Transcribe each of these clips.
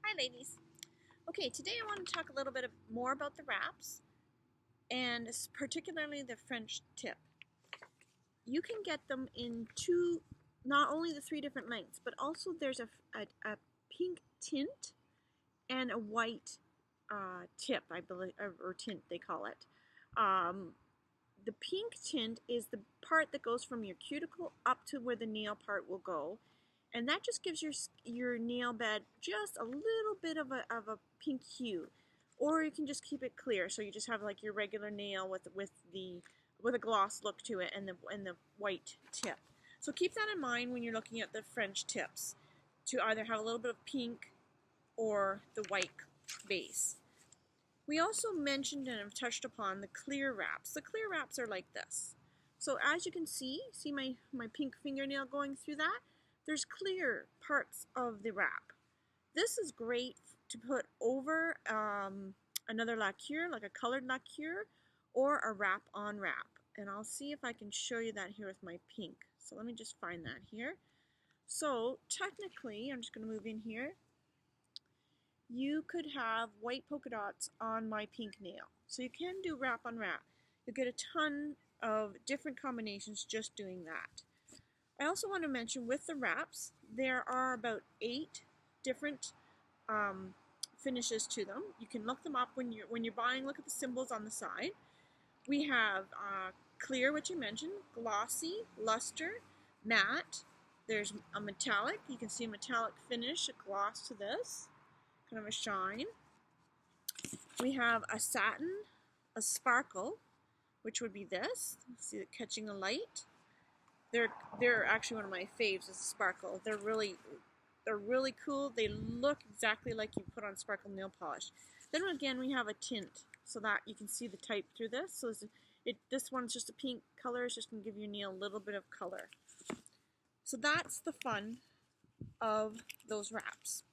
Hi ladies. Okay, today I want to talk a little bit more about the wraps and particularly the French tip. You can get them in not only the three different lengths, but also there's a pink tint and a white tip, I believe, or tint they call it. The pink tint is the part that goes from your cuticle up to where the nail part will go, and that just gives your nail bed just a little bit of a pink hue. Or you can just keep it clear, so you just have like your regular nail with a gloss look to it and the white tip. So keep that in mind when you're looking at the French tips, to either have a little bit of pink or the white base. We also mentioned and have touched upon the clear wraps. The clear wraps are like this. So as you can see my pink fingernail going through that? There's clear parts of the wrap. This is great to put over another lacquer, like a colored lacquer, or a wrap-on wrap. And I'll see if I can show you that here with my pink. So let me just find that here. So technically, I'm just going to move in here. You could have white polka dots on my pink nail. So you can do wrap on wrap. You get a ton of different combinations just doing that. I also want to mention with the wraps, there are about 8 different finishes to them. You can look them up when you're buying. Look at the symbols on the side. We have clear, which you mentioned, glossy, luster, matte. There's a metallic. You can see a metallic finish, a gloss to this, kind of a shine. We have a satin, a sparkle, which would be this. See it catching the light. They're actually one of my faves is sparkle. They're really cool. They look exactly like you put on sparkle nail polish. Then again, we have a tint so that you can see the type through this. So this one's just a pink color. It's just going to give your nail a little bit of color. So that's the fun of those wraps.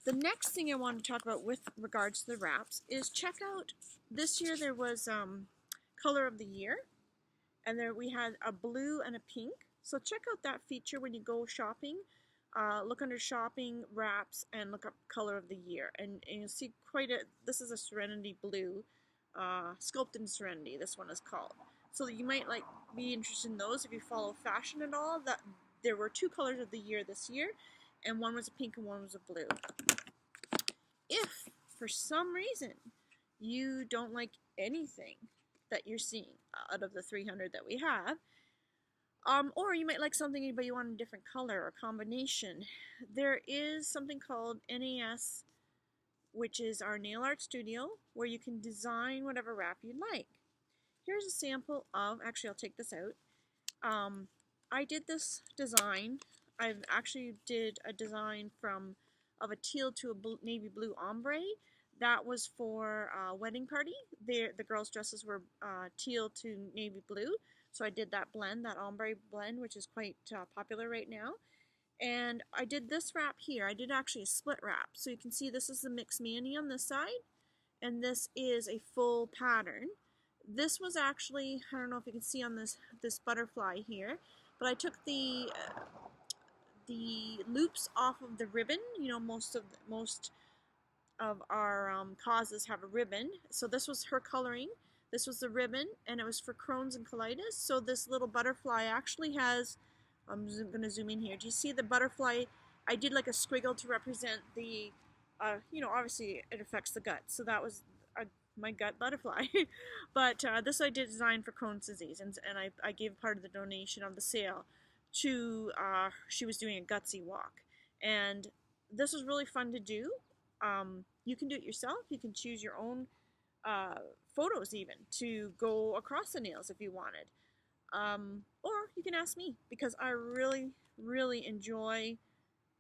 The next thing I want to talk about with regards to the wraps is check out, this year there was color of the year. And there we had a blue and a pink. So check out that feature when you go shopping. Look under shopping, wraps, and look up color of the year. And you'll see this is a Serenity Blue, Sculpted Serenity, this one is called. So you might be interested in those if you follow fashion at all. That there were 2 colors of the year this year, and one was a pink and one was a blue. If for some reason you don't like anything that you're seeing out of the 300 that we have, or you might like something but you want a different color or combination, there is something called NAS, which is our nail art studio, where you can design whatever wrap you'd like. Here's a sample of, actually I'll take this out. I did this design. I actually did a design of a teal to a navy blue ombre. That was for a wedding party. The girls' dresses were teal to navy blue. So I did that blend, that ombre blend, which is quite popular right now. And I did this wrap here. I did actually a split wrap. So you can see this is the mixed mani on this side. And this is a full pattern. This was actually, I don't know if you can see on this butterfly here, but I took the loops off of the ribbon. You know, most of our causes have a ribbon. So this was her coloring. This was the ribbon, and it was for Crohn's and colitis. So this little butterfly actually has, I'm going to zoom in here. Do you see the butterfly? I did like a squiggle to represent the, you know, obviously it affects the gut. So that was my gut butterfly. But this I did design for Crohn's disease, and I gave part of the donation of the sale to, she was doing a gutsy walk. And this was really fun to do. You can do it yourself. You can choose your own photos even to go across the nails if you wanted. Or you can ask me, because I really enjoy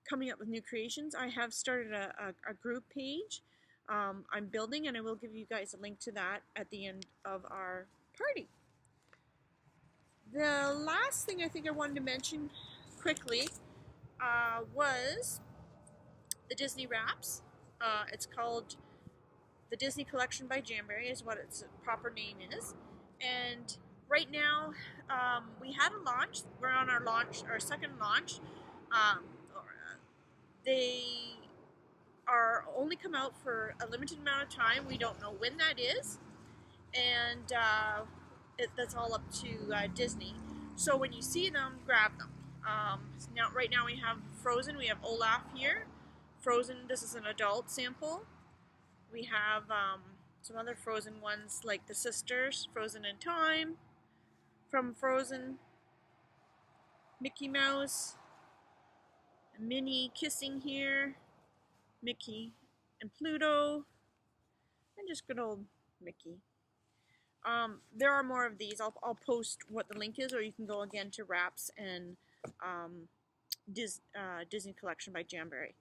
coming up with new creations. I have started a group page I'm building, and I will give you guys a link to that at the end of our party. The last thing I think I wanted to mention quickly was the Disney wraps. It's called the Disney Collection by Jamberry is what its proper name is. And right now, we had a launch. We're on our second launch. They only come out for a limited amount of time. We don't know when that is, and that's all up to Disney. So when you see them, grab them. Right now we have Frozen. We have Olaf here. Frozen. This is an adult sample. We have some other Frozen ones like the sisters, Frozen in Time, from Frozen, Mickey Mouse, Minnie kissing here, Mickey and Pluto, and just good old Mickey. There are more of these. I'll post what the link is, or you can go again to Wraps and Disney Collection by Jamberry.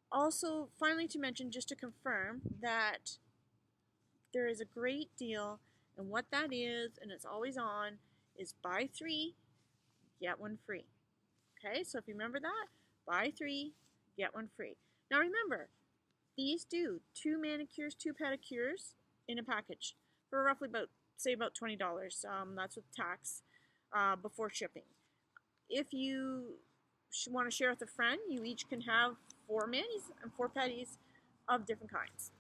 Also, finally to mention, just to confirm, that there is a great deal, and what that is, and it's always on, is buy 3, get 1 free. Okay, so if you remember that, buy 3, get 1 free. Now remember, these do 2 manicures, 2 pedicures in a package for roughly about $20. That's with tax before shipping. If you want to share with a friend, you each can have 4 manis and 4 pedis of different kinds.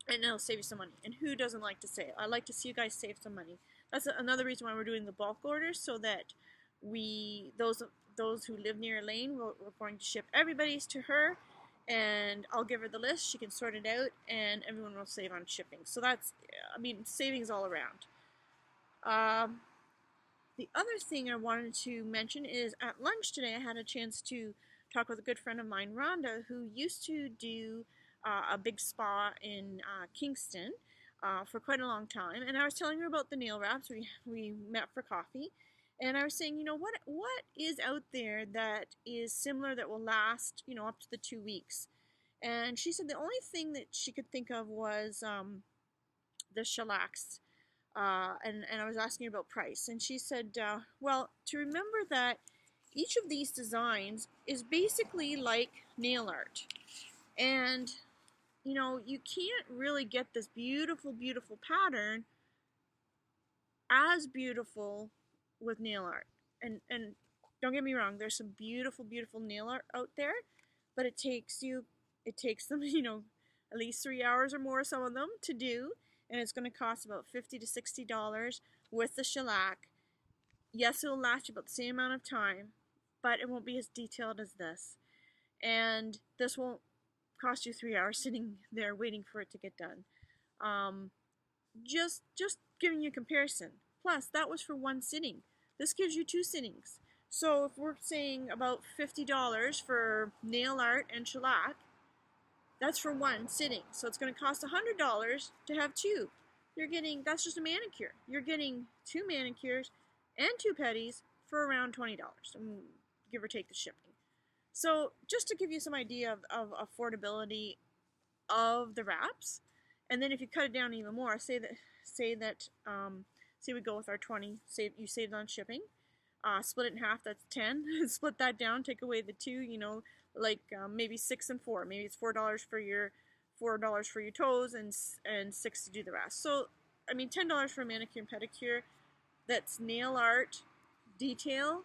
And it'll save you some money. And who doesn't like to save? I like to see you guys save some money. That's another reason why we're doing the bulk orders, so that those who live near Elaine, we're going to ship everybody's to her, and I'll give her the list. She can sort it out, and everyone will save on shipping. So that's, I mean, savings all around. The other thing I wanted to mention is at lunch today I had a chance to talk with a good friend of mine, Rhonda, who used to do a big spa in Kingston for quite a long time, and I was telling her about the nail wraps. We met for coffee, and I was saying, you know, what is out there that is similar, that will last, you know, up to the 2 weeks? And she said the only thing that she could think of was the shellacs. And I was asking her about price, and she said, well, to remember that each of these designs is basically like nail art, and you know, you can't really get this beautiful, beautiful pattern as beautiful with nail art. And don't get me wrong, there's some beautiful, beautiful nail art out there, but it takes them, you know, at least 3 hours or more, some of them, to do, and it's going to cost about $50 to $60 with the shellac. Yes, it'll last you about the same amount of time, but it won't be as detailed as this. And this won't cost you 3 hours sitting there waiting for it to get done. Just giving you a comparison. Plus, that was for 1 sitting. This gives you 2 sittings. So if we're saying about $50 for nail art and shellac, that's for 1 sitting. So it's going to cost $100 to have 2. That's just a manicure. You're getting 2 manicures and 2 pedis for around $20, give or take the shipping. So just to give you some idea of affordability of the wraps, and then if you cut it down even more, say we go with our 20, you saved on shipping, split it in half, that's 10. Split that down, take away the 2, you know, like maybe 6 and 4. Maybe it's $4 for your toes and 6 to do the rest. So I mean, $10 for a manicure and pedicure. That's nail art, detail,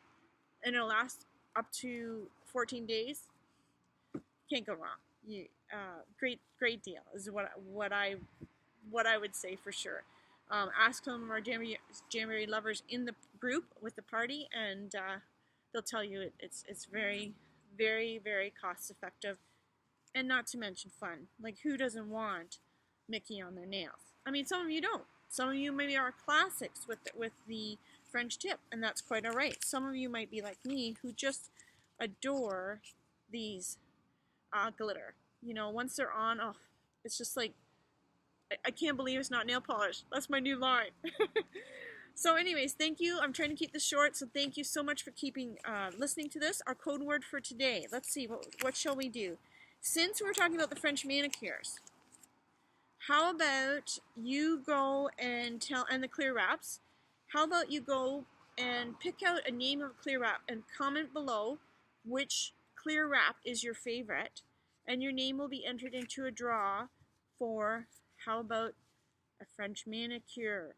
and it'll last up to 14 days. Can't go wrong. Great deal is what I would say for sure. Ask some of our Jamberry lovers in the group with the party, and they'll tell you it's very, very, very cost effective, and not to mention fun. Like, who doesn't want Mickey on their nails? I mean, some of you don't. Some of you maybe are classics with the French tip, and that's quite alright. Some of you might be like me, who just adore these glitter. You know, once they're on, oh, it's just like, I can't believe it's not nail polish. That's my new line. So anyways, thank you. I'm trying to keep this short, so thank you so much for listening to this. Our code word for today. Let's see, what shall we do? Since we're talking about the French manicures, how about you go and the clear wraps, how about you go and pick out a name of a clear wrap and comment below which clear wrap is your favorite, and your name will be entered into a draw for, how about a French manicure?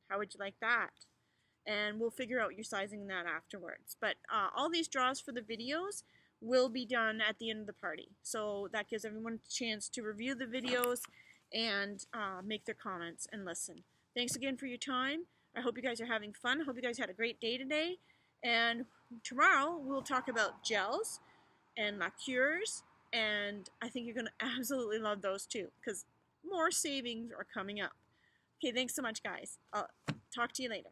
How would you like that? And we'll figure out your sizing in that afterwards. But all these draws for the videos will be done at the end of the party. So that gives everyone a chance to review the videos and make their comments and listen. Thanks again for your time. I hope you guys are having fun. I hope you guys had a great day today. And tomorrow we'll talk about gels and liqueurs, and I think you're going to absolutely love those too, because more savings are coming up. Okay, thanks so much, guys. I'll talk to you later.